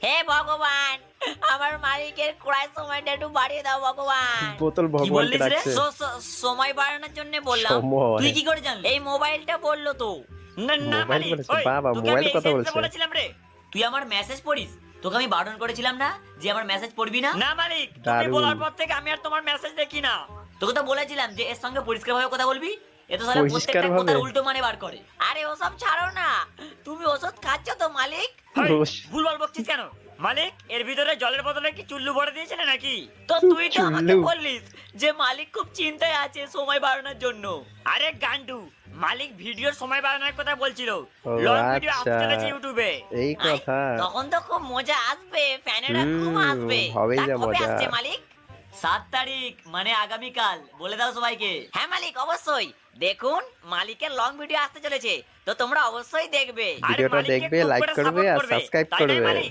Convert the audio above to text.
হে ভগবান, আমার মালিকের ক্রয় সময়টা একটু বাড়িয়ে দাও ভগবান। বোতল কি ভগবানকে বললিস রে? ডাকছে। সময় বাড়ানোর জন্য বললাম। সময়। তুই কি করে জানলি? এই মোবাইলটা বললো তো। না না মোবাইল মালিক, বলেছে? ওই, বাবা, তোকে মোবাইলের আমি এই কথা সেন্সে বলছে। বলেছিলাম রে। তুই আমার মেসেজ পড়িস? তোকে আমি বারণ করেছিলাম না যে আমার মেসেজ পড়বি না? না মালিক, তুমি দারুণ। বলার পর থেকে আমি আর তোমার মেসেজ দেখি না। তোকে তো বলেছিলাম যে এর সঙ্গে পরিষ্কারভাবে কথা বলবি। এ তো সালা প্রত্যেকটা পরিষ্কারভাবে? কথার উল্টো মানে বার করে। আরে ওসব ছাড়ো না, তুমি ওষুধ খাচ্ছ তো মালিক? হেই, দোষ। ভুলভাল বকছিস কেন? মালিক, এর ভিতরে জলের বোতলে কি চুল্লু ভরে দিয়েছিলে নাকি? তো তুই তো আমাকে চুল্লু। বললিস যে মালিক খুব চিন্তায় আছে সময় বাড়ানোর জন্য। আরে গান্ডু, মালিক ভিডিওর সময় বাড়ানোর কথা বলছিল। ও, লং ভিডিও আচ্ছা। আপলোড চলেছে ইউটিউবে। এই কথা। তখন তো খুব মজা আসবে, ফ্যানেরা খুব হুম, আসবে। হবেই তা যা কবে মজা। আসছে মালিক? 7 তারিখ মানে আগামীকাল, বলে দাও সবাইকে। হ্যাঁ মালিক, অবশ্যই। দেখুন, মালিকের লং ভিডিও আসতে চলেছে, তো তোমরা অবশ্যই দেখবে। আরে ভিডিওটা মালিককে দেখবে, খুব লাইক করে করবে support আর করবে। সাবস্ক্রাইব তাই নয় করবে। মালিক?